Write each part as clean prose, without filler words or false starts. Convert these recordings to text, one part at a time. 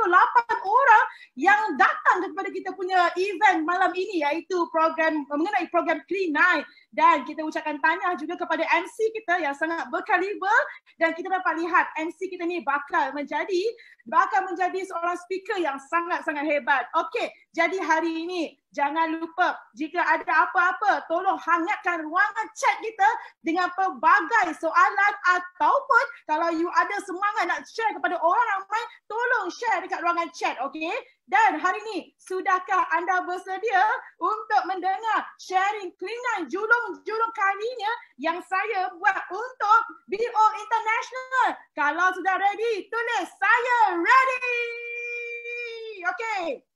orang yang datang kepada kita punya event malam ini, iaitu mengenai program Clean Night. Dan kita ucapkan tahniah juga kepada MC kita yang sangat berkaliber, dan kita dapat lihat MC kita ni bakal menjadi seorang speaker yang sangat-sangat hebat. Okey, jadi hari ini jangan lupa jika ada apa-apa, tolong hangatkan ruangan chat kita dengan pelbagai soalan, ataupun kalau you ada semangat nak share kepada orang ramai, tolong share dekat ruangan chat, okey? Dan hari ini, sudahkah anda bersedia untuk mendengar sharing klingan julung kalinya yang saya buat untuk BO International? Kalau sudah ready, tulis saya ready. Okay.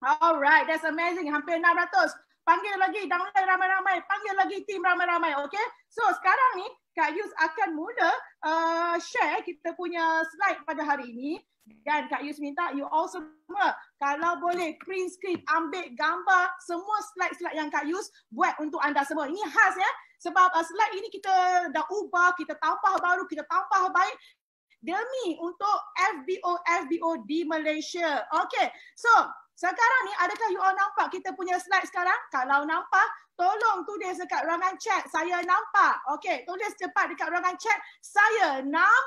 Alright, that's amazing. Hampir 600. Panggil lagi download ramai-ramai. Panggil lagi tim ramai-ramai. Okay. So sekarang ni, Kak Yus akan mula share kita punya slide pada hari ini. Dan Kak Yus minta you all semua kalau boleh print screen, ambil gambar semua slide-slide yang Kak Yus buat untuk anda semua. Ini khas ya, sebab slide ini kita dah ubah, kita tambah baru, kita tambah baik demi untuk FBO di Malaysia. Okay, so sekarang ni adakah you all nampak kita punya slide sekarang? Kalau nampak, tolong tulis dekat ruangan chat, saya nampak. Okay, tulis cepat dekat ruangan chat, saya nampak.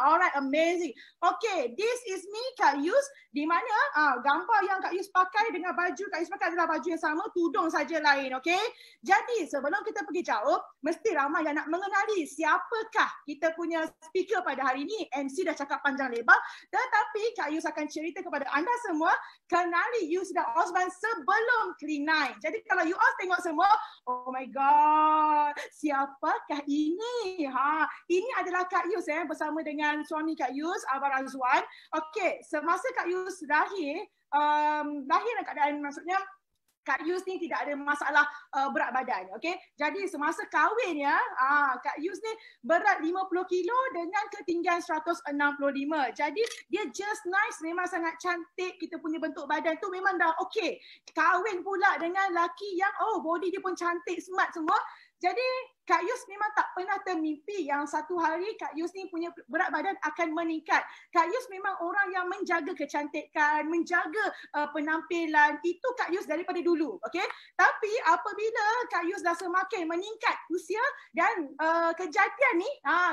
Alright, amazing. Okay, this is me, Kak Yus. Di mana gambar yang Kak Yus pakai dengan baju Kak Yus pakai adalah baju yang sama, tudung saja lain. Okay, jadi sebelum kita pergi jauh, mesti ramai yang nak mengenali siapakah kita punya speaker pada hari ini. MC dah cakap panjang lebar, tetapi Kak Yus akan cerita kepada anda semua, kenali Yusda Osman sebelum Clean Night. Jadi kalau you all tengok semua, oh my god, siapakah ini? Ini adalah Kak Yus bersama dengan suami Kak Yus, Abang Razwan. Okey, semasa Kak Yus lahir dalam keadaan, maksudnya Kak Yus ni tidak ada masalah berat badan. Okey, jadi semasa kahwin ya, Kak Yus ni berat 50 kilo dengan ketinggian 165. Jadi dia just nice, memang sangat cantik. Kita punya bentuk badan tu memang dah okey. Kahwin pula dengan laki yang body dia pun cantik, smart semua. Jadi Kak Yus memang tak pernah termimpi yang satu hari Kak Yus ni punya berat badan akan meningkat. Kak Yus memang orang yang menjaga kecantikan, menjaga penampilan. Itu Kak Yus daripada dulu. Okay? Tapi apabila Kak Yus dah semakin meningkat usia dan kejadian ni,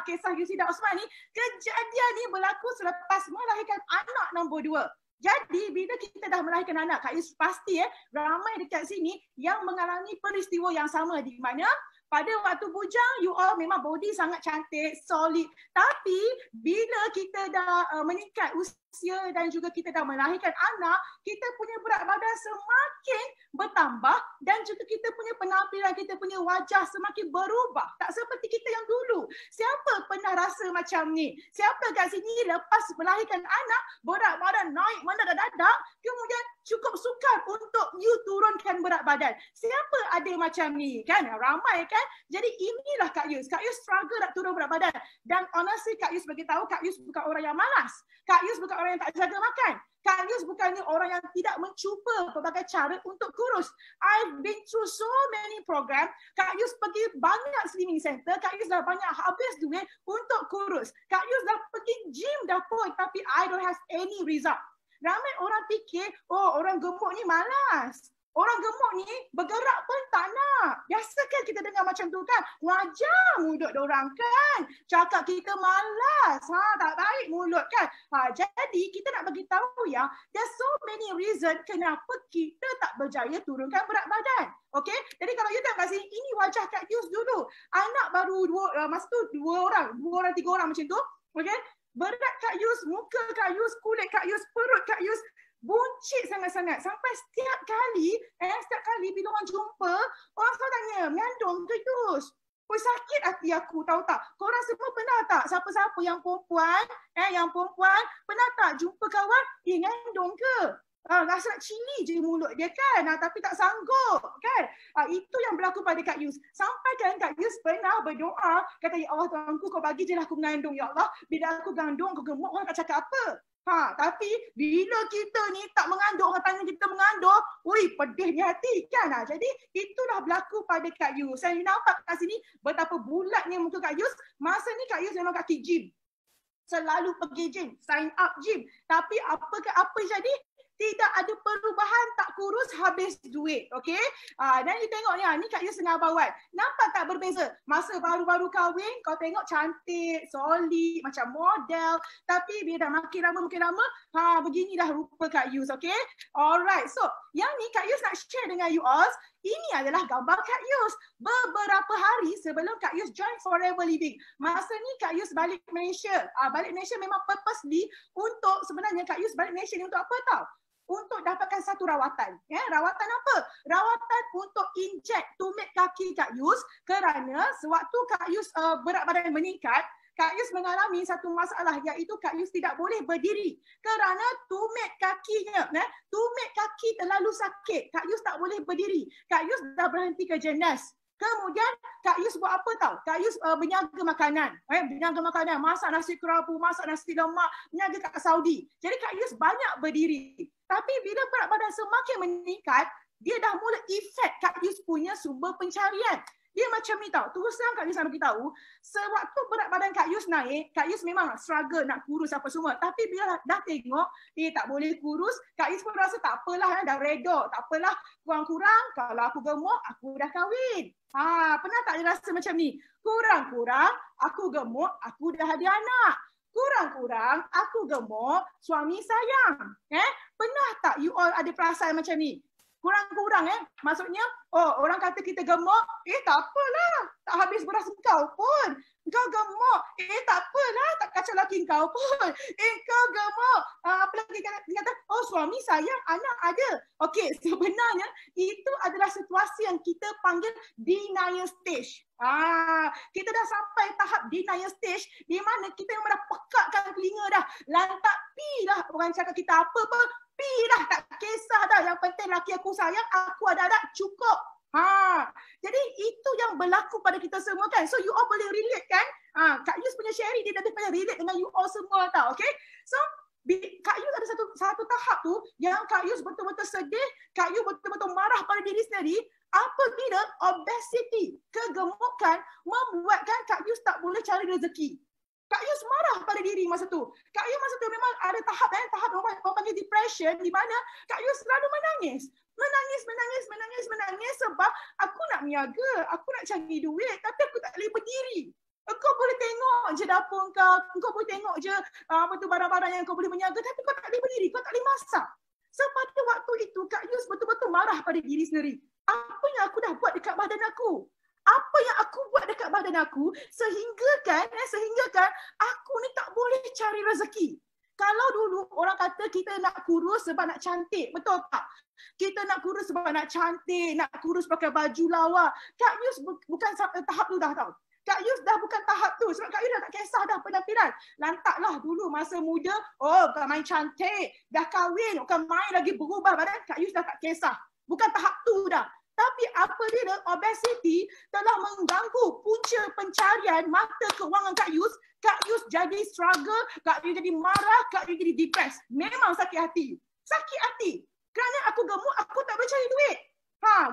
kisah Yusda Osman ni, kejadian ni berlaku selepas melahirkan anak nombor 2. Jadi bila kita dah melahirkan anak, Kak Yus pasti ramai dekat sini yang mengalami peristiwa yang sama, di mana pada waktu bujang, you all memang body sangat cantik, solid. Tapi bila kita dah meningkat usia dan juga kita dah melahirkan anak, kita punya berat badan semakin bertambah dan juga kita punya penampilan, kita punya wajah semakin berubah. Tak seperti kita yang dulu. Siapa pernah rasa macam ni? Siapa kat sini lepas melahirkan anak, berat badan naik mendadak-dadak, kemudian cukup sukar untuk you turunkan berat badan? Siapa ada macam ni? Kan? Ramai kan? Jadi inilah Kak Yus. Kak Yus struggle nak turun berat badan. Dan honestly Kak Yus beritahu, Kak Yus bukan orang yang malas. Kak Yus bukan orang yang tak jaga makan. Kak Yus bukannya orang yang tidak mencuba pelbagai cara untuk kurus. I've been through so many program. Kak Yus pergi banyak slimming center. Kak Yus dah banyak habis duit untuk kurus. Kak Yus dah pergi gym dah pun, tapi I don't have any result. Ramai orang fikir, orang gemuk ni malas. Orang gemuk ni bergerak pun tak nak. Biasa kan kita dengar macam tu kan. Wajar mulut diorang kan. Cakap kita malas. Tak baik mulut kan. Jadi kita nak bagi tahu ya, there's so many reason kenapa kita tak berjaya turunkan berat badan. Okay? Jadi kalau you tengok kat sini, ini wajah Kak Yus dulu. Anak baru masa tu 2 orang, 3 orang macam tu. Okay? Berat Kak Yus, muka Kak Yus, kulit Kak Yus, perut Kak Yus buncit sangat-sangat. Sampai setiap kali bila orang jumpa, orang selalu tanya, mengandung ke Yus? Sakit hati aku, tahu tak? Korang semua pernah tak? Siapa-siapa yang perempuan, pernah tak jumpa kawan, mengandung ke? Rasa nak cili je mulut dia kan, tapi tak sanggup kan. Itu yang berlaku pada Kak Yus. Sampai kan Kak Yus pernah berdoa, kata, ya Allah Tuhanku, kau bagi je lah aku mengandung ya Allah. Bila aku mengandung, aku gemuk, orang tak cakap apa. Tapi bila kita ni tak mengandung, orang tanya kita mengandung, pedihnya hati kan. Jadi itulah berlaku pada Kak Yus. Saya nampak kat sini betapa bulatnya muka Kak Yus. Masa ni Kak Yus memang kaki gym. selalu pergi gym, sign up gym. Tapi apa jadi? Tidak ada perubahan, tak kurus, habis duit. Okay? Dan you tengok ni Kak Yus tengah bawa. Nampak tak berbeza? Masa baru-baru kahwin, kau tengok cantik, solid, macam model. Tapi bila dah makin lama, beginilah rupa Kak Yus. Okay? Alright. So, yang ni Kak Yus nak share dengan you all. Ini adalah gambar Kak Yus. Beberapa hari sebelum Kak Yus join Forever Living. Masa ni Kak Yus balik Malaysia. Balik Malaysia memang purposely untuk, sebenarnya Kak Yus balik Malaysia ni untuk apa tau? Untuk dapatkan satu rawatan. Rawatan apa? Rawatan untuk inject tumit kaki Kak Yus kerana sewaktu Kak Yus berat badan meningkat, Kak Yus mengalami satu masalah iaitu Kak Yus tidak boleh berdiri kerana tumit kakinya, tumit kaki terlalu sakit. Kak Yus tak boleh berdiri. Kak Yus dah berhenti kerja nurse. Kemudian Kak Yus buat apa tau? Kak Yus berniaga makanan. Berniaga makanan, masak nasi kerabu, masak nasi lemak, berniaga kat Saudi. Jadi Kak Yus banyak berdiri. Tapi bila berat badan semakin meningkat, dia dah mula efek Kak Yus punya sumber pencarian. Dia macam ni tau. Terus terang Kak Yus nak beritahu, sewaktu berat badan Kak Yus naik, Kak Yus memang struggle nak kurus apa semua. Tapi bila dah tengok, tak boleh kurus, Kak Yus pun rasa tak apalah, dah redha. Tak apalah, kurang-kurang kalau aku gemuk, aku dah kahwin. Pernah tak dia rasa macam ni? Kurang-kurang, aku gemuk, aku dah ada anak. Kurang-kurang, aku gemuk, suami sayang. Pernah tak you all ada perasaan macam ni? Kurang-kurang maksudnya, orang kata kita gemuk, tak apalah, tak habis beras kau pun. Kau gemuk, tak apalah, tak kacau laki kau pun. Kau gemuk, apa lagi dia kata, suami sayang, anak ada. Okey, sebenarnya itu adalah situasi yang kita panggil denial stage. Kita dah sampai tahap denial stage di mana kita memang dah pekatkan telinga dah. Lantak pi lah orang cakap kita apa pun, pi dah, tak kisah dah. Yang penting laki aku sayang, aku ada anak, cukup. Jadi itu yang berlaku pada kita semua kan. So you all boleh relate kan? Kak Yus punya sharing dia lebih banyak relate dengan you all semua tau. Okay? So Kak Yus ada satu tahap tu yang Kak Yus betul-betul sedih, Kak Yus betul-betul marah pada diri sendiri apabila obesity, kegemukan membuatkan Kak Yus tak boleh cari rezeki. Kak Yus marah pada diri masa tu. Kak Yus masa tu memang ada tahap orang panggil depression di mana Kak Yus selalu menangis. Menangis sebab aku nak berniaga, aku nak cari duit tapi aku tak boleh berdiri. Kau boleh tengok je dapur kau boleh tengok je barang-barang yang kau boleh berniaga tapi kau tak boleh berdiri, kau tak boleh masak. So pada waktu itu Kak Yus betul-betul marah pada diri sendiri. Apa yang aku dah buat dekat badan aku? Apa yang aku buat dekat badan aku sehingga kan aku ni tak boleh cari rezeki. Kalau dulu orang kata kita nak kurus sebab nak cantik, betul tak? Kita nak kurus sebab nak cantik, nak kurus pakai baju lawa. Kak Yus bukan sampai tahap tu dah tau. Kak Yus dah bukan tahap tu sebab Kak Yus dah tak kisah dah penampilan. Lantaklah dulu masa muda, bukan main cantik, dah kahwin, bukan main lagi berubah badan, Kak Yus dah tak kisah. Bukan tahap tu dah. Tapi apabila obesity telah mengganggu punca pencarian mata kewangan Kak Yus jadi struggle, Kak Yus jadi marah, Kak Yus jadi depressed. Memang sakit hati. Sakit hati. Kerana aku gemuk, aku tak boleh cari duit.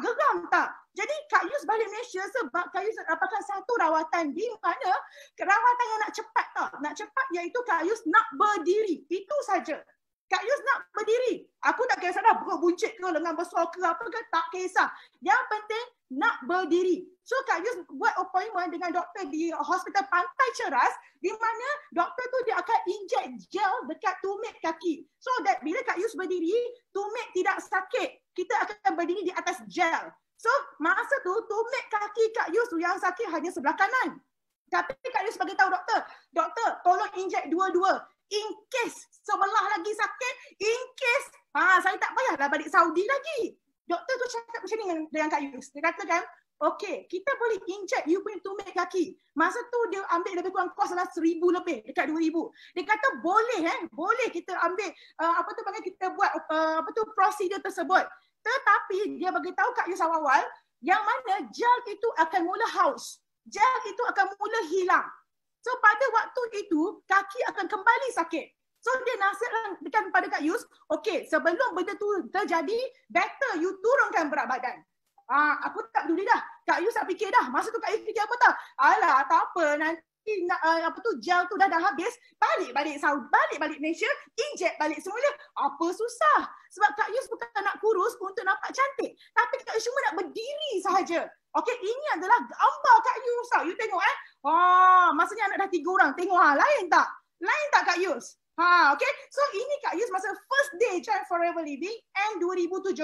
Geram tak? Jadi Kak Yus balik Malaysia sebab Kak Yus dapatkan satu rawatan di mana rawatan yang nak cepat tak? Nak cepat iaitu Kak Yus nak berdiri. Itu saja. Kak Yus nak berdiri. Aku tak kisah dah perut buncit ke, lengan besar ke apa ke, tak kisah. Yang penting nak berdiri. So Kak Yus buat appointment dengan doktor di Hospital Pantai Ceras di mana doktor tu dia akan inject gel dekat tumit kaki. So that bila Kak Yus berdiri, tumit tidak sakit. Kita akan berdiri di atas gel. So masa tu tumit kaki Kak Yus tu yang sakit hanya sebelah kanan. Tapi Kak Yus bagi tahu doktor tolong inject dua-dua. In case sebelah lagi sakit, in case saya tak payahlah balik Saudi lagi. Doktor tu cakap macam ni dengan Kak Yus. Dia katakan, okey, kita boleh inject you punya tumit kaki. Masa tu dia ambil lebih kurang kos adalah 1,000 lebih, dekat 2,000. Dia kata boleh kita ambil kita buat prosedur tersebut. Tetapi dia bagi tahu Kak Yus awal-awal yang mana gel itu akan mula haus. Gel itu akan mula hilang. So pada waktu itu kaki akan kembali sakit. So dia nasihatkan pada Kak Yus, okey, sebelum benda tu terjadi, better you turunkan berat badan. Aku tak peduli dah. Kak Yus tak fikir dah. Masa tu Kak Yus fikir apa tau? Alah, tak apa, nanti gel tu dah habis, balik Saudi, balik Malaysia, inject balik semula. Apa susah? Sebab Kak Yus bukan nak kurus untuk nampak cantik, tapi Kak Yus cuma nak berdiri sahaja. Okey, ini adalah gambar Kak Yus. You tengok maksudnya anak dah 3 orang. Tengok lain tak? Lain tak Kak Yus? Okay. So ini Kak Yus masa first day join Forever Living and 2017.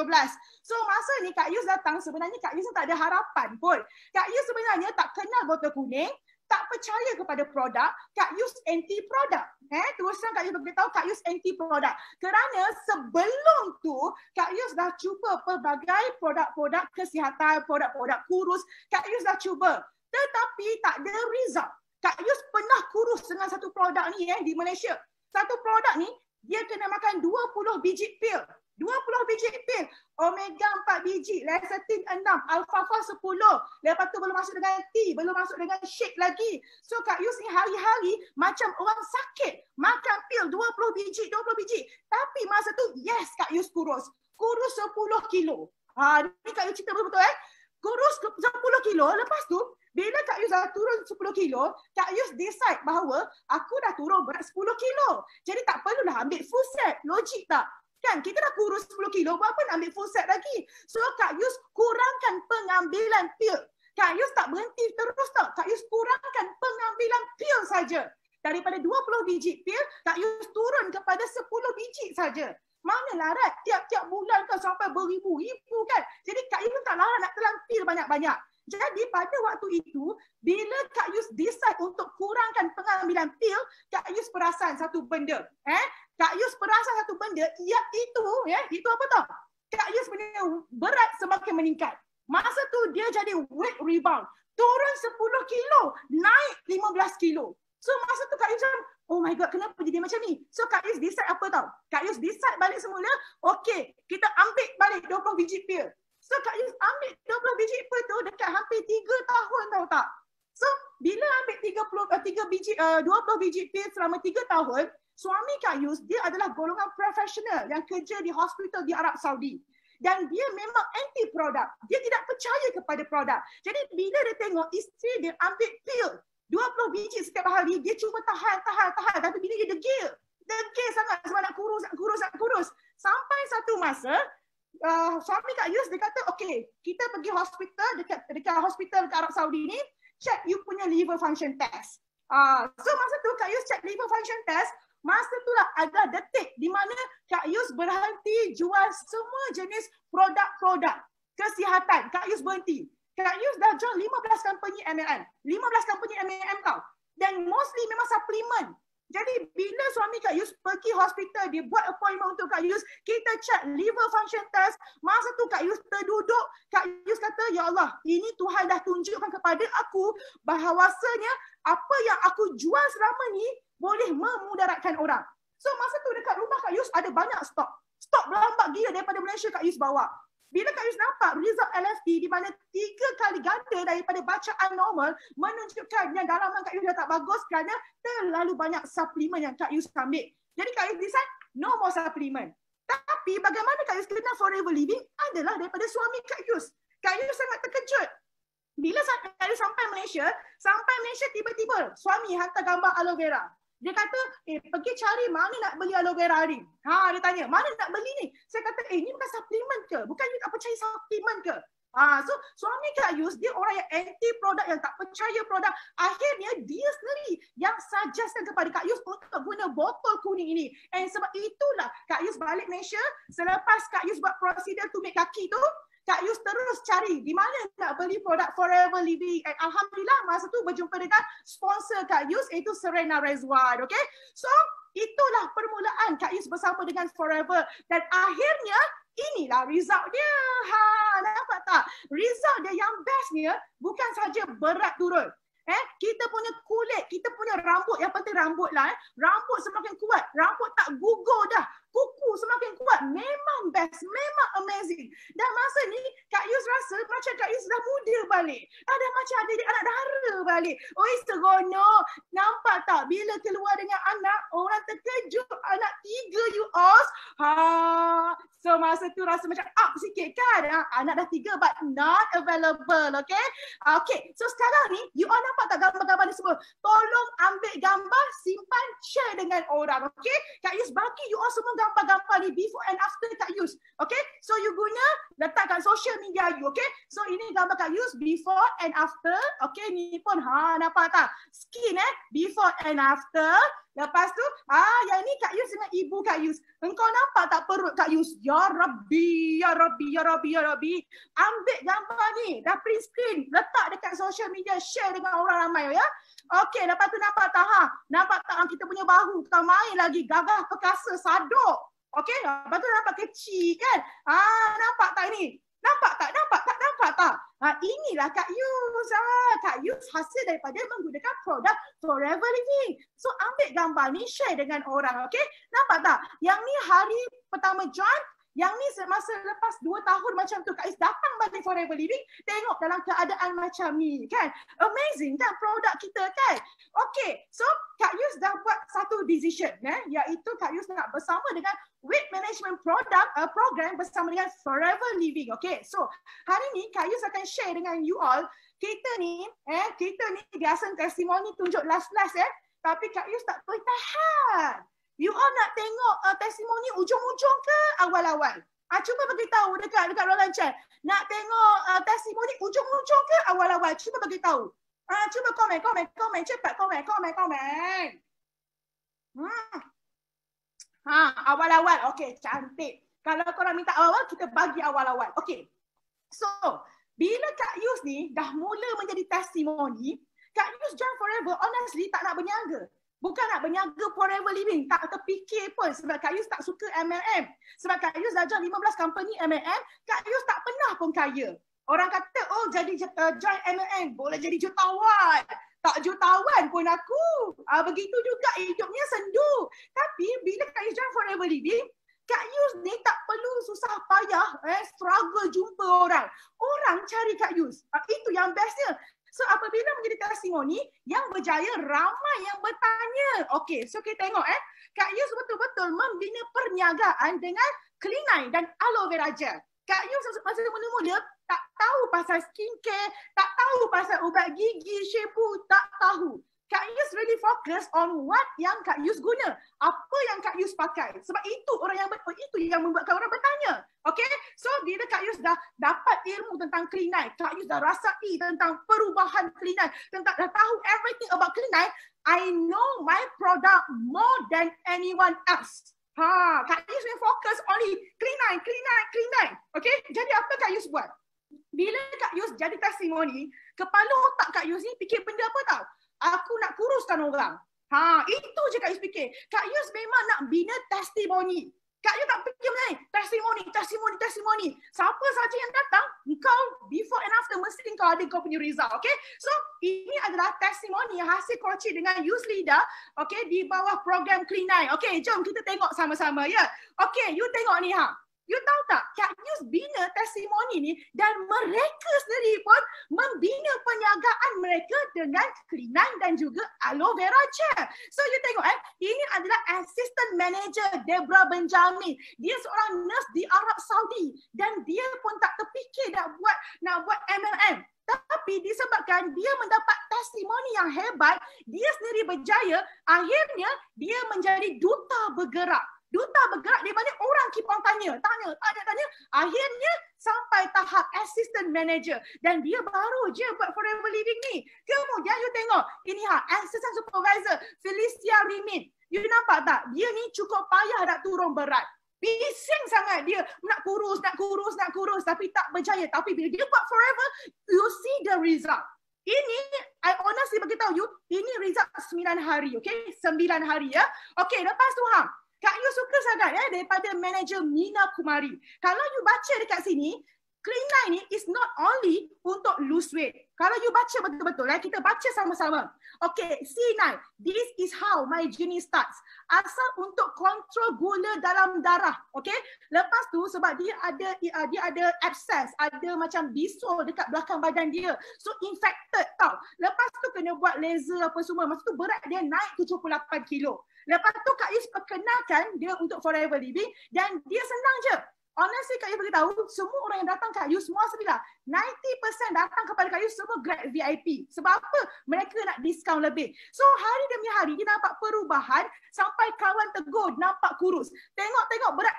So masa ni Kak Yus datang, sebenarnya Kak Yus tak ada harapan pun. Kak Yus sebenarnya tak kenal botol kuning, tak percaya kepada produk. Kak Yus anti produk. Terus terang Kak Yus beritahu Kak Yus anti produk. Kerana sebelum tu Kak Yus dah cuba pelbagai produk-produk kesihatan, produk-produk kurus. Kak Yus dah cuba. Tetapi tak ada result. Kak Yus pernah kurus dengan satu produk ni di Malaysia. Satu produk ni, dia kena makan 20 biji pil. 20 biji pil. Omega 4 biji, lecithin 6, alfalfa 10. Lepas tu belum masuk dengan tea, belum masuk dengan shake lagi. So Kak Yus ni hari-hari macam orang sakit. Makan pil 20 biji. Tapi masa tu, yes Kak Yus kurus. Kurus 10 kilo. Ni Kak Yus cerita betul-betul Kurus 10 kilo. Lepas tu, bila Kak Yus dah turun 10 kilo, Kak Yus decide bahawa aku dah turun berat 10 kilo. Jadi tak perlulah ambil full set. Logik tak? Kan kita dah kurus 10 kilo, buat apa nak ambil full set lagi? So Kak Yus kurangkan pengambilan pil. Kak Yus tak berhenti terus tak. Kak Yus kurangkan pengambilan pil saja. Daripada 20 biji pil, Kak Yus turun kepada 10 biji saja. Mana larat tiap-tiap bulan kan sampai beribu-ribu kan. Jadi Kak Yus tak larat nak telan pil banyak-banyak. Jadi pada waktu itu, bila Kak Yus decide untuk kurangkan pengambilan pil, Kak Yus perasan satu benda. Kak Yus perasan satu benda, itu apa tau? Kak Yus punya berat semakin meningkat. Masa tu dia jadi weight rebound. Turun 10 kilo, naik 15 kilo. So masa tu Kak Yus macam, oh my god, kenapa jadi macam ni? So Kak Yus decide apa tau? Kak Yus decide balik semula, okay, kita ambil balik 20 biji pil. So Kak Yus ambil 20 biji pil tu dekat hampir 3 tahun tahu tak? So bila ambil 20 biji pil selama 3 tahun, suami Kak Yus dia adalah golongan profesional yang kerja di hospital di Arab Saudi. Dan dia memang anti produk. Dia tidak percaya kepada produk. Jadi bila dia tengok isteri dia ambil pil 20 biji setiap hari, dia cuba tahan. Tapi bila dia degil sangat sebab nak kurus. Sampai satu masa, suami Kak Yus dia kata, okay, kita pergi hospital, dekat hospital dekat Arab Saudi ni, check you punya liver function test. So masa tu Kak Yus check liver function test, masa tu lah ada detik di mana Kak Yus berhenti jual semua jenis produk-produk kesihatan. Kak Yus berhenti. Kak Yus dah jual 15 company MLM. 15 company MLM tau. Dan mostly memang suplemen. Jadi bila suami Kak Yus pergi hospital, dia buat appointment untuk Kak Yus, kita check liver function test. Masa tu Kak Yus terduduk, Kak Yus kata, ya Allah, ini Tuhan dah tunjukkan kepada aku bahawasanya apa yang aku jual selama ni boleh memudaratkan orang. So masa tu dekat rumah Kak Yus ada banyak stok. Stok berlambak gila daripada Malaysia Kak Yus bawa. Bila Kak Yus nampak result LFT di mana 3 kali ganda daripada bacaan normal menunjukkan yang dalaman Kak Yus dah tak bagus kerana terlalu banyak suplemen yang Kak Yus ambil. Jadi Kak Yus decide no more suplemen. Tapi bagaimana Kak Yus kenal Forever Living adalah daripada suami Kak Yus. Kak Yus sangat terkejut. Bila Kak Yus sampai Malaysia tiba-tiba suami hantar gambar aloe vera. Dia kata, pergi cari mana nak beli aloe vera ni. Dia tanya, mana nak beli ni? Saya kata, ni bukan suplemen ke? Bukan you tak percaya suplemen ke? So suami Kak Yus, dia orang yang anti produk, yang tak percaya produk. Akhirnya dia sendiri yang suggestkan kepada Kak Yus untuk guna botol kuning ini. And sebab itulah Kak Yus balik Malaysia, selepas Kak Yus buat prosedur to make kaki tu, Kak Yus terus cari di mana nak beli produk Forever Living. And alhamdulillah masa tu berjumpa dengan sponsor Kak Yus iaitu Serena Rezwan. Okay? So itulah permulaan Kak Yus bersama dengan Forever. Dan akhirnya inilah result dia. Nampak tak? Result dia yang bestnya bukan saja berat turun. Kita punya kulit, kita punya rambut, yang penting rambut lah. Rambut semakin kuat, rambut tak gugur dah. Kuku kuku semakin kuat. Memang best, memang amazing. Dan masa ni Kak Yus rasa macam Kak Yus dah muda balik. Ada macam adik anak dara balik. Oi seronok. Nampak tak bila keluar dengan anak, orang terkejut. Anak 3 you all. So masa tu rasa macam up sikit kan. Anak dah 3 but not available. Okay. Okay. So sekarang ni you all nampak tak gambar-gambar ni semua. Tolong ambil gambar, simpan, share dengan orang. Okay. Kak Yus bagi you all semua gambar-gambar ni before and after Kak Yus. Okay. So you guna letak kat social media you. Okay. So ini gambar Kak Yus before and after. Okay. Ni pun nampak tak? Skin before and after. Lepas tu, yang ni Kak Yus dengan ibu Kak Yus. Engkau nampak tak perut Kak Yus? Ya Rabbi, ya Rabbi, ya Rabbi, ya Rabbi. Ambil gambar ni, dah print screen, letak dekat social media, share dengan orang ramai ya. Okey, lepas tu nampak tak Nampak tak kita punya bahu, kita main lagi gagah perkasa, sadok. Okey, lepas tu nampak kecil kan? Nampak tak ni? Nampak tak? Inilah Kak Yus. Kak Yus hasil daripada menggunakan produk Forever Living. So ambil gambar ni, share dengan orang. Okay? Nampak tak? Yang ni hari pertama join. Yang ni masa lepas 2 tahun macam tu Kak Yus datang balik Forever Living, tengok dalam keadaan macam ni kan. Amazing kan produk kita kan. Okay, so Kak Yus dah buat satu decision iaitu Kak Yus nak bersama dengan weight management program bersama dengan Forever Living. Okay, so hari ni Kak Yus akan share dengan you all. Kita ni biasa testimoni tunjuk last-last tapi Kak Yus tak boleh tahan. You all nak tengok testimoni ujung-ujung ke awal-awal? Cuba beritahu dekat ruangan chat. Nak tengok testimoni ujung-ujung ke awal-awal? Cuba beritahu. Cuba komen. Cepat komen. Awal-awal. Okey, cantik. Kalau korang minta awal-awal, kita bagi awal-awal. Okey. So, bila Kak Yus ni dah mula menjadi testimoni, Kak Yus join Forever, honestly tak nak berniaga. Bukan nak berniaga Forever Living. Tak terfikir pun sebab Kak Yus tak suka MLM. Sebab Kak Yus dah join 15 company MLM, Kak Yus tak pernah pun kaya. Orang kata, jadi join MLM, boleh jadi jutawan. Tak jutawan pun aku. Begitu juga hidupnya sendu. Tapi bila Kak Yus join Forever Living, Kak Yus ni tak perlu susah payah, struggle jumpa orang. Orang cari Kak Yus. Itu yang bestnya. So apabila menjadi testimoni yang berjaya, ramai yang bertanya. Okey, so kita tengok Kak Yus betul-betul membina perniagaan dengan Clean9 dan aloe vera gel. Kak Yus masa mula-mula tak tahu pasal skincare, tak tahu pasal ubat gigi, shampoo, tak tahu. Kak Yus really fokus on what yang Kak Yus guna. Apa yang Kak Yus pakai. Sebab itu itu yang membuatkan orang bertanya. Okay? So bila Kak Yus dah dapat ilmu tentang Clean9, Kak Yus dah rasai tentang perubahan Clean9, dah tahu everything about Clean9, I know my product more than anyone else. Kak Yus will focus only Clean9. Okay? Jadi apa Kak Yus buat? Bila Kak Yus jadi testimoni, kepala otak Kak Yus ni fikir benda apa tau? Aku nak kuruskan orang. Itu je Kak Yus fikir. Kak Yus memang nak bina testimoni. Kak Yus tak fikir macam ni. Testimoni. Siapa saja yang datang, kau before and after mesti kau ada kau punya result. Okay? So, ini adalah testimoni hasil kongsi dengan Youth Leader, okay, di bawah program Clean9. Okay, jom kita tengok sama-sama ya. Okay, you tengok ni You tahu tak, Kak Yus bina testimoni ni dan mereka sendiri pun membina perniagaan mereka dengan Clean9 dan juga aloe vera gel. So you tengok ini adalah Assistant Manager Debra Benjamin. Dia seorang nurse di Arab Saudi dan dia pun tak terfikir nak buat MLM. Tapi disebabkan dia mendapat testimoni yang hebat, dia sendiri berjaya, akhirnya dia menjadi duta bergerak. Duta bergerak di mana orang keep on tanya. Akhirnya sampai tahap assistant manager. Dan dia baru je buat Forever Living ni. Kemudian you tengok. Ini assistant supervisor Felicia Rimin. You nampak tak? Dia ni cukup payah nak turun berat. Bising sangat dia. Nak kurus. Tapi tak berjaya. Tapi bila dia buat Forever, you see the result. Ini, I honestly beritahu you, ini result 9 hari. Okay? 9 hari ya. Okay, lepas tu Kak Yus suka sangat daripada manager Mina Kumari. Kalau you baca dekat sini, Clean9 ni is not only untuk lose weight. Kalau you baca betul-betul, kita baca sama-sama. Okay, C9, this is how my journey starts. Asal untuk kontrol gula dalam darah. Okay, lepas tu sebab dia ada abscess, ada macam bisul dekat belakang badan dia. So infected tau. Lepas tu kena buat laser apa semua. Masa tu berat dia naik 78 kilo. Lepas tu Kak Yus perkenalkan dia untuk Forever Living dan dia senang je. Honestly, Kak Yus beritahu, semua orang yang datang Kak Yus, semua sebilah 90% datang kepada Kak Yus semua grade VIP. Sebab apa? Mereka nak diskaun lebih. So hari demi hari dia nampak perubahan sampai kawan tegur nampak kurus. Tengok berat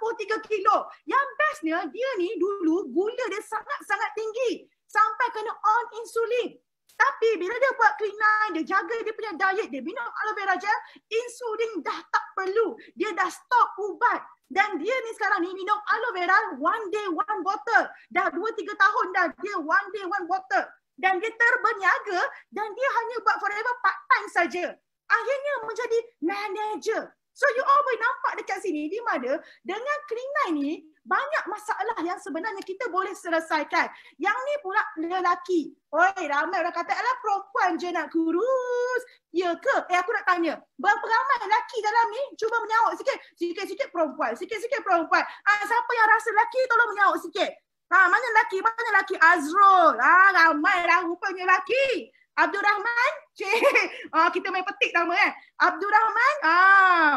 63 kilo. Yang bestnya dia ni dulu gula dia sangat-sangat tinggi. Sampai kena on insulin. Tapi bila dia buat Clean9, dia jaga dia punya diet, dia minum aloe vera gel, insulin dah tak perlu. Dia dah stop ubat. Dan dia ni sekarang ni minum aloe vera one day one bottle. Dah 2-3 tahun dah dia one day one bottle. Dan dia terberniaga dan dia hanya buat forever part time saja. Akhirnya menjadi manager. So you all boleh nampak dekat sini di mana dengan Clean9 ni banyak masalah yang sebenarnya kita boleh selesaikan. Yang ni pula lelaki. Oi, ramai orang kata alah perempuan je nak kurus. Ya ke? Aku nak tanya. Berapa ramai lelaki dalam ni? Cuba menjawab sikit. Sikit-sikit perempuan. Sikit-sikit perempuan. Siapa yang rasa lelaki tolong menjawab sikit. Mana lelaki? Mana lelaki? Azrul. Ramai lah rupanya lelaki. Abdul Rahman, kita main petik nama kan. Abdul Rahman,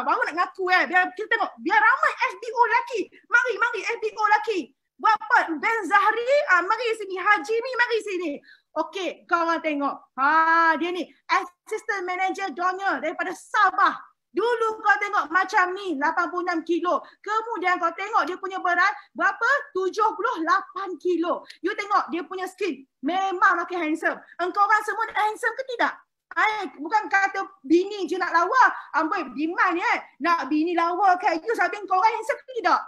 baru nak ngaku biar kita tengok, biar ramai FBO lelaki. Mari FBO lelaki. Buat apa? Ben Zahri, mari sini. Haji ni, mari sini. Okey, kau orang tengok. Dia ni assistant manager Donya daripada Sabah. Dulu kau tengok macam ni 86 kilo. Kemudian kau tengok dia punya berat berapa? 78 kilo. You tengok dia punya skin. Memang makin handsome. Engkau orang semua handsome ke tidak? Bukan kata bini je nak lawa. Amboi demand nak bini lawa kan. You sampai engkau orang handsome ke tidak?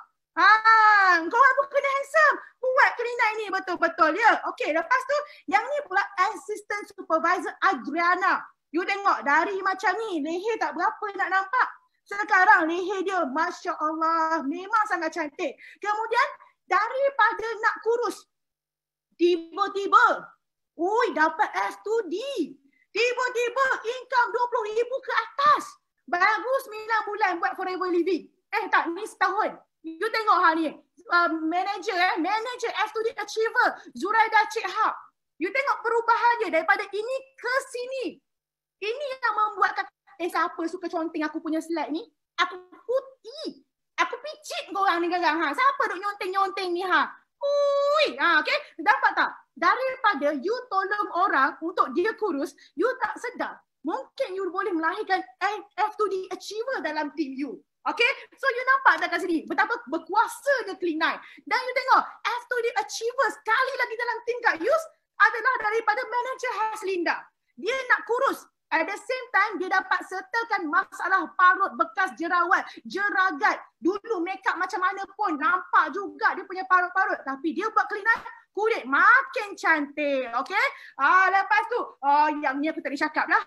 Engkau orang pun kena handsome. Buat Clean9 ni betul-betul ya. Okey, lepas tu yang ni pula assistant supervisor Adriana. You tengok dari macam ni, leher tak berapa nak nampak. Sekarang leher dia, Masya Allah, memang sangat cantik. Kemudian daripada nak kurus, tiba-tiba, dapat S2D. Tiba-tiba income 20,000 ke atas. Baru 9 bulan buat Forever Living. Tak, ni setahun. You tengok ni, manager S2D Achiever, Zuraida Cik Hab. You tengok perubahannya daripada ini ke sini. Ini yang membuatkan, siapa suka conteng aku punya slide ni? Aku putih. Aku picit korang ni garang. Siapa duk nyonteng-nyonteng ni okay? Dapat tak? Daripada you tolong orang untuk dia kurus, you tak sedar. Mungkin you boleh melahirkan F2D Achiever dalam team you. Okay? So you nampak tak kat sini? Betapa berkuasanya Clean9. Dan you tengok, F2D Achiever sekali lagi dalam team Kak Yus adalah daripada manager Haslinda. Dia nak kurus. At the same time, dia dapat settlekan masalah parut bekas jerawat, jeragat. Dulu makeup macam mana pun nampak juga dia punya parut-parut. Tapi dia buat Clean9, kulit makin cantik. Okay? Lepas tu, yang ni aku tak boleh cakap lah.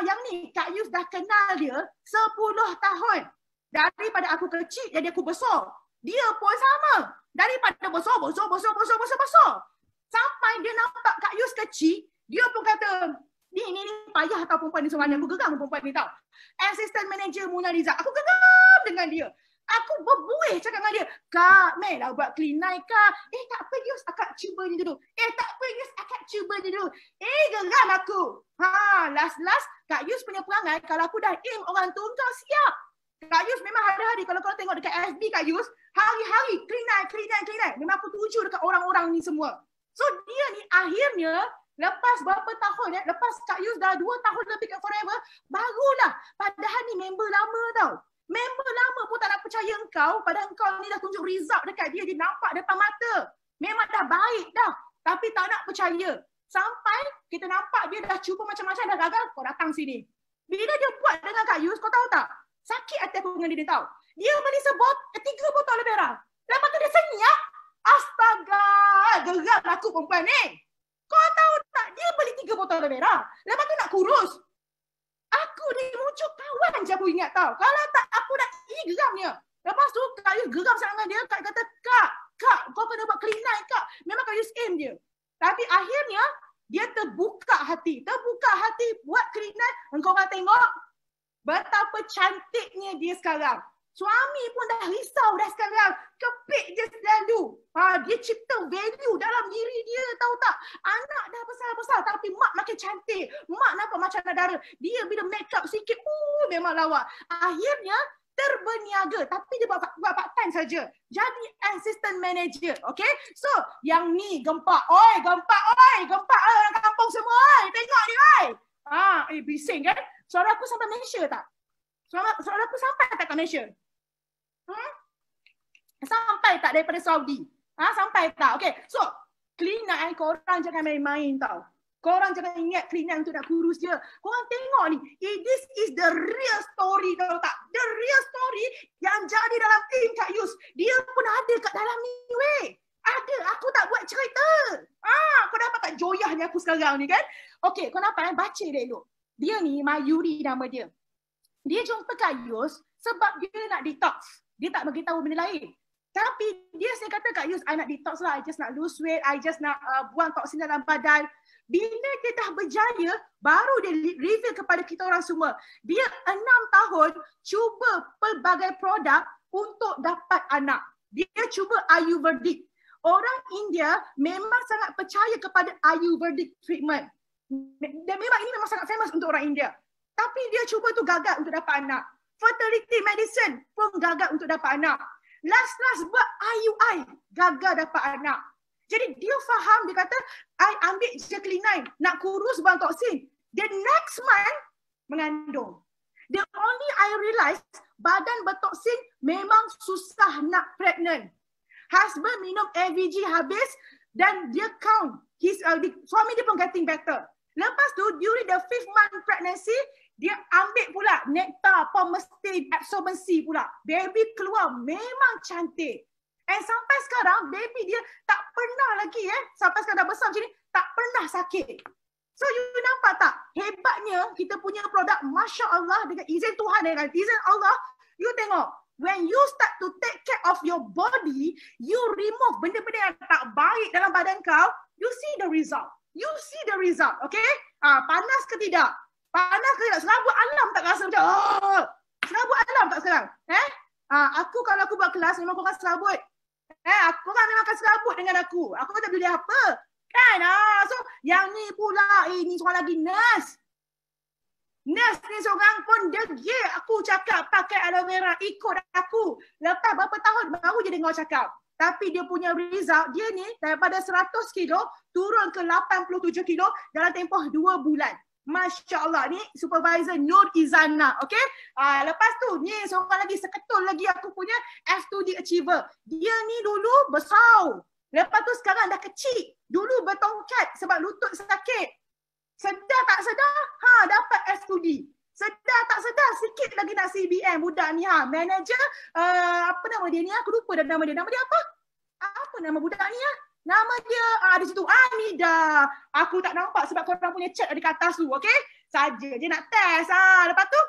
Yang ni, Kak Yus dah kenal dia 10 tahun. Daripada aku kecil, jadi aku besar. Dia pun sama. Daripada besar. Sampai dia nampak Kak Yus kecil, dia pun kata, Ni payah tau perempuan ni sebenarnya. Aku geram perempuan ni tau. Assistant manager Mona Lisa. Aku geram dengan dia. Aku berbuih cakap dengan dia. Kak, Mel lah buat Clean9 kak. Tak apa Yus, akak cuba ni dulu. Tak apa Yus, akak cuba ni dulu. Geram aku. Last Kak Yus punya perangai, kalau aku dah aim orang tu, kau siap. Kak Yus memang hari-hari kalau kau tengok dekat FB Kak Yus, hari-hari Clean9. Memang aku tuju dekat orang-orang ni semua. So dia ni akhirnya lepas berapa tahun lepas Kak Yus dah 2 tahun lebih kat Forever, barulah. Padahal ni member lama tau. Member lama pun tak nak percaya engkau, padahal engkau ni dah tunjuk result dekat dia, dia nampak depan mata. Memang dah baik dah, tapi tak nak percaya. Sampai kita nampak dia dah cuba macam-macam, dah gagal, kau datang sini. Bila dia buat dengan Kak Yus, kau tahu tak? Sakit hati aku dengan dia tahu. Dia beli 3 botol aloe vera. Lepas tu dia senyap. Astaga, geram aku perempuan ni. Kau tahu tak, dia beli 3 botol aloe vera. Lepas tu nak kurus. Aku ni muncul kawan je aku ingat tau. Kalau tak, aku dah geramnya. Lepas tu, Kak Yus geram sangat dengan dia. Kak kata, Kak, Kak, kau kena buat clean line, Kak. Memang Kak Yus aim je. Tapi akhirnya, dia terbuka hati. Terbuka hati buat clean line. Engkau akan tengok betapa cantiknya dia sekarang. Suami pun dah risau dah sekarang. Kepik je selalu. Dia cipta value dalam diri dia, tahu tak? Anak dah besar-besar tapi mak makin cantik. Mak nampak macam darah. Dia bila make up sikit, memang lawa. Akhirnya terbeniaga tapi dia buat part time saja. Jadi assistant manager, okay? So, yang ni gempak. Gempak orang kampung semua. Tengok ni, bising kan? Suara aku sampai Malaysia tak? Suara aku sampai tak ke Malaysia? Sampai tak daripada Saudi? Sampai tak? Okay, so clean line korang jangan main-main tau. Korang jangan ingat clean line untuk nak kurus je. Korang tengok ni, this is the real story, tahu tak? The real story yang jadi dalam tim Kak Yus. Dia pun ada kat dalam ni weh. Ada, aku tak buat cerita. Kau dapat tak joyahnya aku sekarang ni kan? Okay, kau nampak baca elok. Dia ni Mayuri nama dia. Dia jumpa Kak Yus sebab dia nak detox. Dia tak beritahu benda lain. Tapi dia saya kata Kak Yus, I nak detox lah. I just nak lose weight. I just nak buang toksin dalam badan. Bila dia dah berjaya, baru dia reveal kepada kita orang semua. Dia 6 tahun cuba pelbagai produk untuk dapat anak. Dia cuba Ayurvedic. Orang India memang sangat percaya kepada Ayurvedic treatment. Dan memang ini memang sangat famous untuk orang India. Tapi dia cuba tu gagal untuk dapat anak. Fertility medicine pun gagal untuk dapat anak. Last buat IUI, gagal dapat anak. Jadi dia faham, dia kata, I ambil je clean line, nak kurus buang toksin. The next month, mengandung. The only I realize, badan bertoksin memang susah nak pregnant. Husband minum AVG habis dan dia count. Suami dia pun getting better. Lepas tu, during the 5th month pregnancy, dia ambil pula nektar, pomestin, absorbency pula. Baby keluar memang cantik. And sampai sekarang, baby dia tak pernah lagi sampai sekarang dah besar macam ni, tak pernah sakit. So you nampak tak? Hebatnya kita punya produk, Masya Allah, dengan izin Tuhan, dengan izin Allah, you tengok. When you start to take care of your body, you remove benda-benda yang tak baik dalam badan kau, you see the result. You see the result, okay? Panas ke tidak? Panas ke tidak? Serabut alam tak rasa macam, serabut alam tak sekarang? Aku kalau aku buat kelas, memang korang serabut. Korang memang akan serabut dengan aku. Aku tak boleh apa. Kan? So, yang ni pula, ni seorang lagi nurse. Nurse ni seorang pun degil aku cakap pakai aloe vera, ikut aku. Lepas berapa tahun baru je dengar cakap. Tapi dia punya result, dia ni daripada 100 kilo turun ke 87 kilo dalam tempoh 2 bulan. Masya Allah, ni supervisor Nur Izana, okay? Lepas tu, ni seorang lagi, seketul lagi aku punya F2D achiever. Dia ni dulu besar. Lepas tu sekarang dah kecil. Dulu bertongkat sebab lutut sakit. Sedar tak sedar, dapat F2D. Sedar tak sedar, sikit lagi nak CBM budak ni. Manager, apa nama dia ni? Aku lupa dah nama dia. Nama dia apa? Apa nama budak ni? Nama dia, di situ, Nida. Aku tak nampak sebab korang punya chat ada kat atas tu, okay? Saja je nak test. Lepas tu,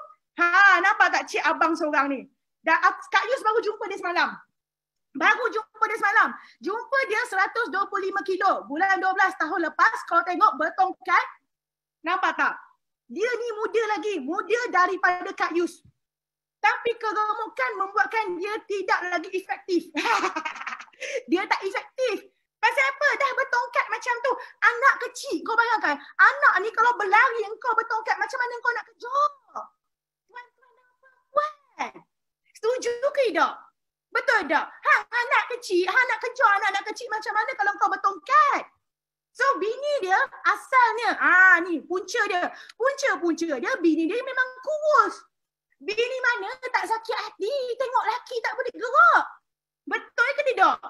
nampak tak cik abang seorang ni? Kak Yus baru jumpa dia semalam. Jumpa dia 125 kilo. Bulan 12 tahun lepas, kau tengok bertongkat. Nampak tak? Dia ni muda lagi. Muda daripada Kak Yus. Tapi kegemukan membuatkan dia tidak lagi efektif. Dia tak efektif. Pasal apa? Dah bertongkat macam tu. Anak kecil, kau bayangkan. Anak ni kalau berlari, engkau bertongkat, macam mana kau nak kejar? Tuan-tuan dan puan-puan. Setuju ke tidak? Betul tak? Anak kecil, nak kejar anak-anak kecil macam mana kalau kau bertongkat? So, bini dia asalnya, ni punca dia. Punca dia, bini dia memang kurus. Bini mana tak sakit hati, tengok laki tak boleh gerak. Betul ke tidak?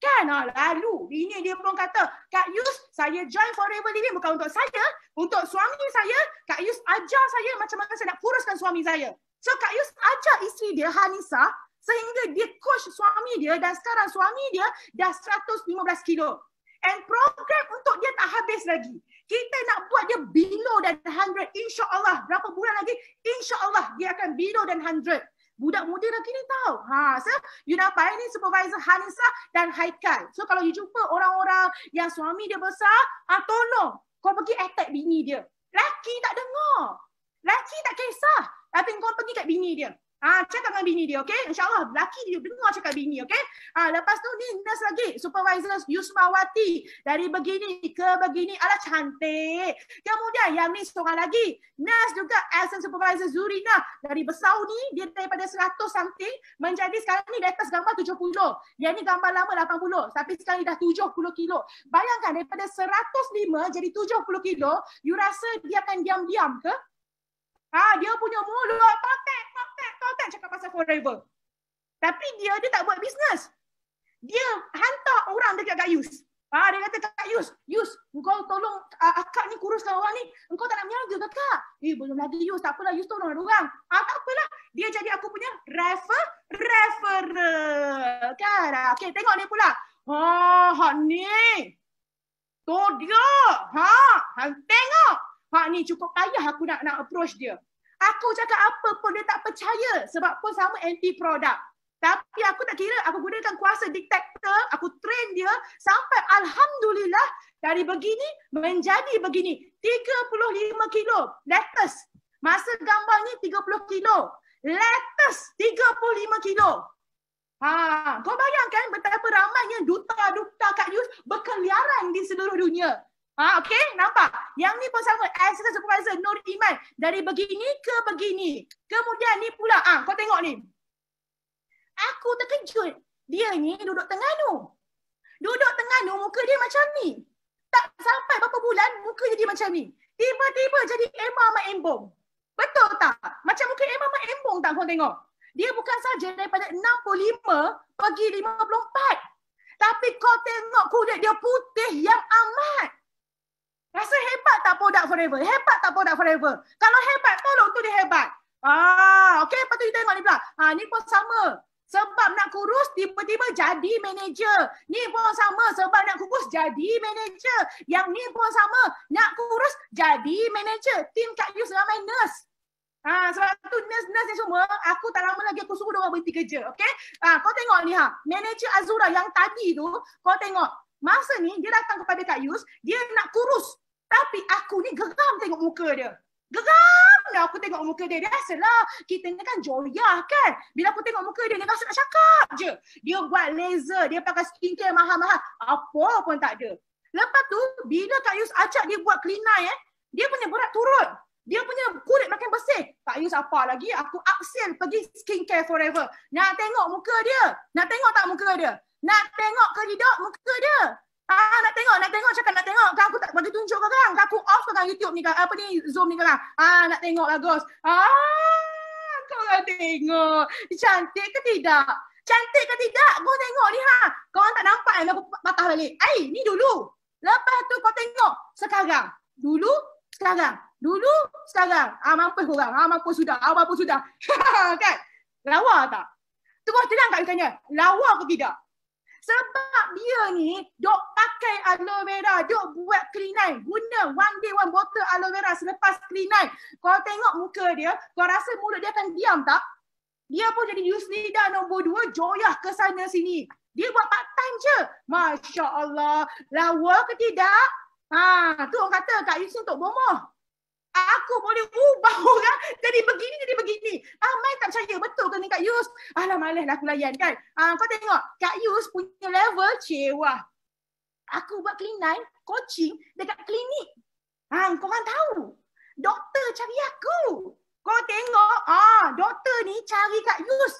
Kan? Lalu bini dia pun kata, Kak Yus, saya join Forever Living bukan untuk saya, untuk suami saya. Kak Yus ajar saya macam mana saya nak kuruskan suami saya. So Kak Yus ajar isteri dia, Hanisa, sehingga dia coach suami dia dan sekarang suami dia dah 115 kilo. And program untuk dia tak habis lagi. Kita nak buat dia below than 100. InsyaAllah, berapa bulan lagi, InsyaAllah dia akan below than 100. Budak muda lagi ni tahu. So you nampak ni supervisor Hanisa dan Haikal. So kalau you jumpa orang-orang yang suami dia besar, tolong kau pergi attack bini dia. Laki tak dengar. Laki tak kisah. Tapi kau pergi kat bini dia. Cakap dengan bini dia, okey? InsyaAllah laki dia dengar cakap bini, okey? Lepas tu ni nurse lagi, supervisor Yusmawati. Dari begini ke begini, alah cantik. Kemudian yang ni seorang lagi, nurse juga assistant supervisor Zurina. Dari besar ni, dia daripada 100 something, menjadi sekarang ni latest gambar 70. Yang ni gambar lama 80, tapi sekarang ni dah 70 kilo. Bayangkan daripada 105 jadi 70 kilo, you rasa dia akan diam-diam ke? Dia punya mulut totek cakap pasal forever. Tapi dia tak buat bisnes. Dia hantar orang dekat Kak Yus. Dia kata, Kak Yus, engkau tolong akak ni kuruskan orang ni. Engkau tak nak menjaga ke Kak? Belum lagi Yus, tak apalah Yus tolong orang. Tak apalah. Dia jadi aku punya referral. Kan? Okay, tengok ni pula. Hak ni. Tu dia. Tengok. Ni cukup payah aku nak approach dia. Aku cakap apa pun dia tak percaya sebab pun sama anti produk. Tapi aku tak kira, aku gunakan kuasa detector, aku train dia sampai alhamdulillah dari begini menjadi begini. 35 kilo. Latest. Masa gambar ni 30 kilo. Latest 35 kilo. Kau bayangkan betapa ramainya duta-duta Kak Yus berkeliaran di seluruh dunia. Okey, nampak? Yang ni pun sama, assistant supervisor Nur Iman. Dari begini ke begini. Kemudian ni pula, kau tengok ni. Aku terkejut. Dia ni duduk Terengganu. Duduk Terengganu, muka dia macam ni. Tak sampai berapa bulan, muka dia macam ni. Tiba-tiba jadi Emma Mak Embong. Betul tak? Macam muka Emma Mak Embong tak kau tengok? Dia bukan saja daripada 65 pergi 54. Tapi kau tengok kulit dia putih yang amat. Rasa hebat tak produk forever? Hebat tak produk forever? Kalau hebat, tolong tu dia hebat. Okey, lepas tu kita tengok ni pula. Ni pun sama. Sebab nak kurus, tiba-tiba jadi manager. Ni pun sama. Sebab nak kurus, jadi manager. Yang ni pun sama. Nak kurus, jadi manager. Tim Kak Yus ramai nurse. Sebab tu nurse ni semua, aku tak lama lagi aku suruh diorang berhenti kerja. Okey? Kau tengok ni manager Azura yang tadi tu, kau tengok. Masa ni, dia datang kepada Kak Yus, dia nak kurus. Tapi aku ni geram tengok muka dia. Geram dah aku tengok muka dia. Biasalah, kita ni kan joyah kan. Bila aku tengok muka dia, dia rasa nak cakap je. Dia buat laser, dia pakai skincare mahal-mahal. Apa pun tak ada. Lepas tu, bila Kak Yus ajak dia buat clean eye, dia punya berat turun. Dia punya kulit makin bersih. Kak Yus apa lagi? Aku upsell pergi skincare forever. Nak tengok muka dia? Nak tengok tak muka dia? Nak tengok ke tidak muka dia? Nak tengok, cakap nak tengok. Aku tak bagi tunjuk ke kan? Aku off ke kan YouTube ni kan? Apa ni, Zoom ni kan? Nak tengok lah Gus. Kau nak tengok. Cantik ke tidak? Cantik ke tidak? Kau tengok ni Kau orang tak nampak aku patah balik. Ni dulu. Lepas tu kau tengok sekarang. Dulu, sekarang. Dulu, sekarang. Mampus korang. Mampus sudah. Mampus sudah. Kan? Lawa tak? Terus terang kat you tanya. Lawa ke tidak? Sebab dia ni dok pakai aloe vera, dok buat clean eye. Guna one day one bottle aloe vera selepas clean eye. Kau tengok muka dia, kau rasa mulut dia akan diam tak? Dia pun jadi Yusnida nombor 2, joyah ke sana sini. Dia buat part time je. Masya Allah. Lawa ke tidak? Tu orang kata Kak Yus untuk bomoh. Aku boleh ubah orang jadi begini. Mai tak percaya betul ke ni Kak Yus? Alah malas lah aku layan kan. Kau tengok Kak Yus punya level cewa. Aku buat clean eye, coaching dekat klinik. Korang tahu. Doktor cari aku. Kau tengok, doktor ni cari Kak Yus.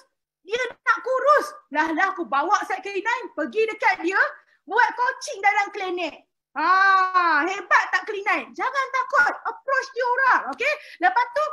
Dia nak kurus. Lah aku bawa set clean eye, pergi dekat dia, buat coaching dalam klinik. Hebat tak clean eye? Jangan takut, approach dia orang, okey? Lepas tu,